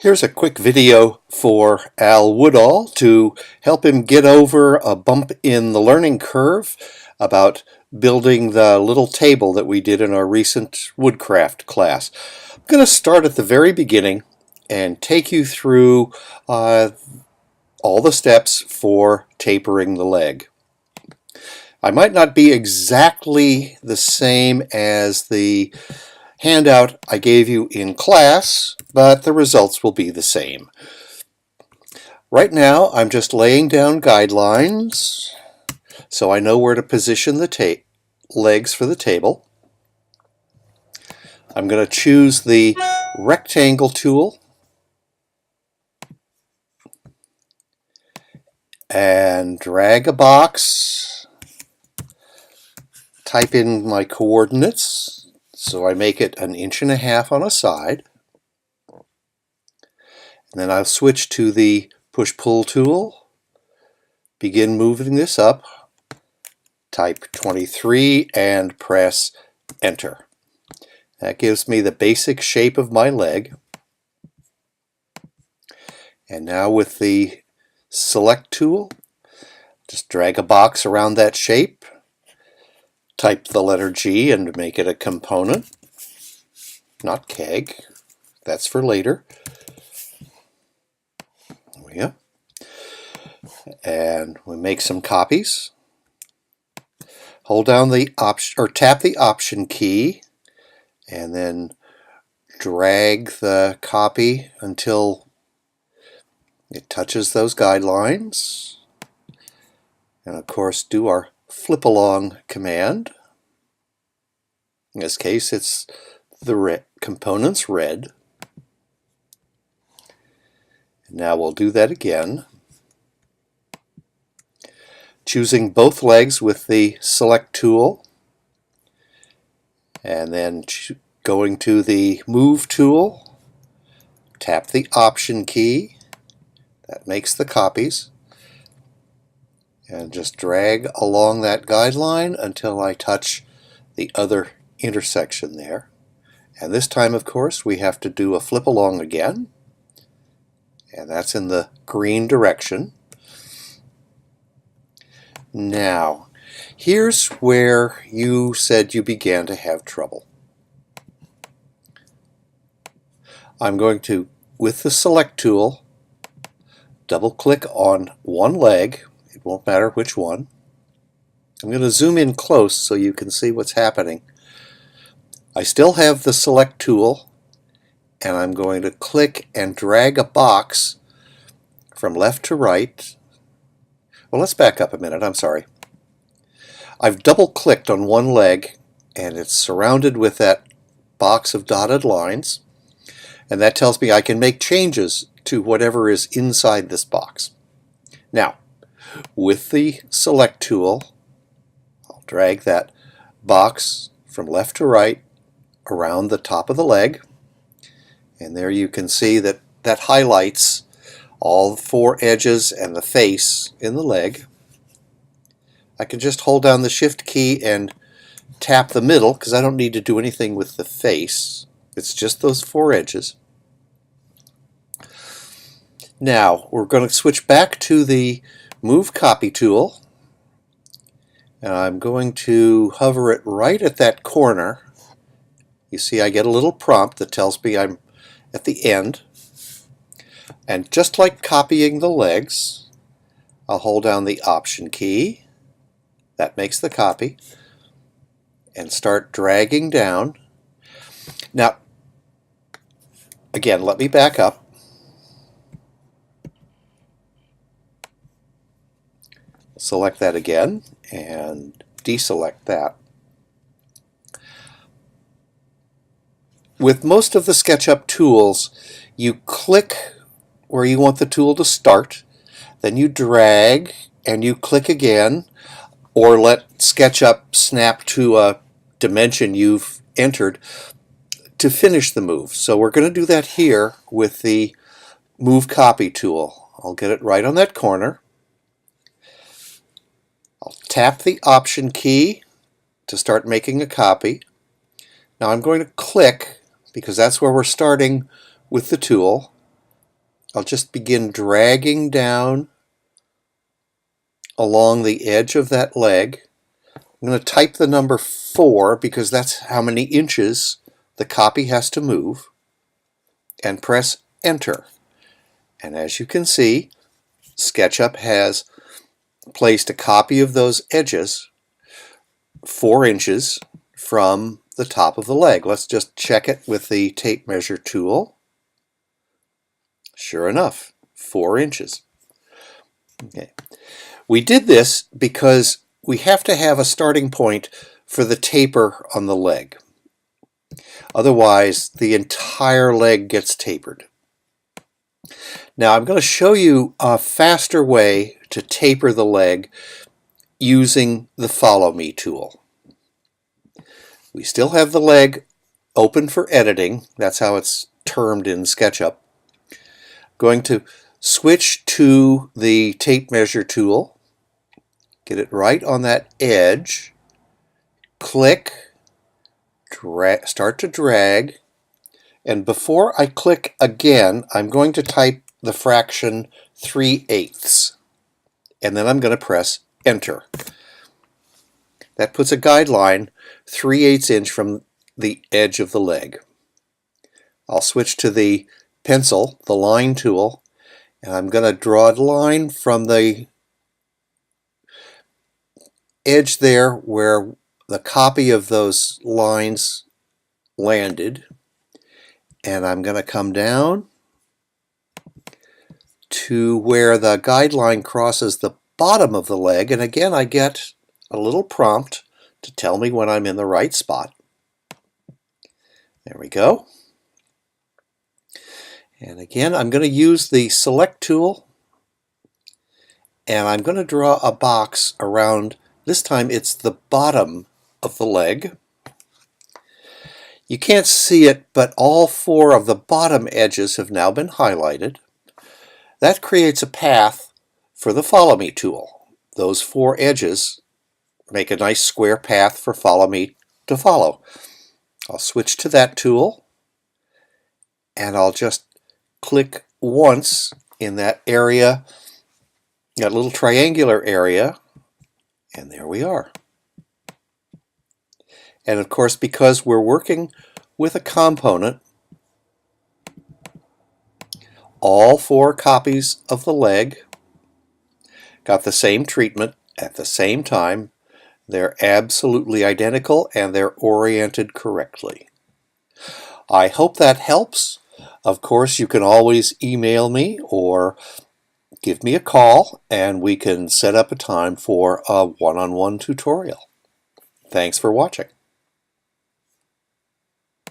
Here's a quick video for Al Woodal to help him get over a bump in the learning curve about building the little table that we did in our recent woodcraft class. I'm going to start at the very beginning and take you through all the steps for tapering the leg. I might not be exactly the same as the handout I gave you in class, but the results will be the same. Right now, I'm just laying down guidelines so I know where to position the legs for the table. I'm going to choose the rectangle tool and drag a box, type in my coordinates so I make it 1.5 inches on a side. And then I'll switch to the push-pull tool, begin moving this up, type 23 and press enter. That gives me the basic shape of my leg. And now with the select tool, just drag a box around that shape, type the letter G and make it a component, not keg. That's for later. There we go. And we make some copies. Hold down the option or tap the option key and then drag the copy until it touches those guidelines. And of course do our flip along command. In this case it's the components red. And now we'll do that again. Choosing both legs with the select tool and then going to the move tool, tap the option key, that makes the copies, and just drag along that guideline until I touch the other intersection there. And this time of course we have to do a flip along again, and that's in the green direction. Now, here's where you said you began to have trouble. I'm going to, with the select tool, double click on one leg. It won't matter which one. I'm going to zoom in close so you can see what's happening. I still have the select tool, and I'm going to click and drag a box from left to right. Well, let's back up a minute. I'm sorry. I've double-clicked on one leg, and it's surrounded with that box of dotted lines, and that tells me I can make changes to whatever is inside this box. Now, with the select tool, I'll drag that box from left to right around the top of the leg, and there you can see that that highlights all 4 edges and the face in the leg. I can just hold down the shift key and tap the middle because I don't need to do anything with the face. It's just those 4 edges. Now we're going to switch back to the move copy tool, and I'm going to hover it right at that corner. You see I get a little prompt that tells me I'm at the end. And just like copying the legs, I'll hold down the option key, that makes the copy, and start dragging down. Now, again, let me back up. Select that again and deselect that. With most of the SketchUp tools, you click where you want the tool to start, then you drag and you click again, or let SketchUp snap to a dimension you've entered to finish the move. So we're going to do that here with the move copy tool. I'll get it right on that corner. I'll tap the option key to start making a copy. Now I'm going to click because that's where we're starting with the tool. I'll just begin dragging down along the edge of that leg. I'm going to type the number 4 because that's how many inches the copy has to move, and press enter. And as you can see, SketchUp has placed a copy of those edges 4 inches from the top of the leg. Let's just check it with the tape measure tool. Sure enough, 4 inches. Okay. We did this because we have to have a starting point for the taper on the leg. Otherwise, the entire leg gets tapered. Now, I'm going to show you a faster way to taper the leg using the Follow Me tool. We still have the leg open for editing. That's how it's termed in SketchUp. Going to switch to the tape measure tool. Get it right on that edge. Click. Start to drag. And before I click again, I'm going to type the fraction 3/8. And then I'm going to press enter. That puts a guideline 3/8 inch from the edge of the leg. I'll switch to the pencil, the line tool, and I'm going to draw a line from the edge there where the copy of those lines landed, and I'm going to come down to where the guideline crosses the bottom of the leg, and again I get a little prompt to tell me when I'm in the right spot. There we go. And again, I'm going to use the select tool, and I'm going to draw a box around, this time it's the bottom of the leg. You can't see it, but all 4 of the bottom edges have now been highlighted. That creates a path for the Follow Me tool. Those 4 edges make a nice square path for Follow Me to follow. I'll switch to that tool, and I'll just click once in that area, that little triangular area, and there we are. And of course, because we're working with a component, all 4 copies of the leg got the same treatment at the same time. They're absolutely identical and they're oriented correctly. I hope that helps. Of course, you can always email me or give me a call and we can set up a time for a one-on-one tutorial. Thanks for watching.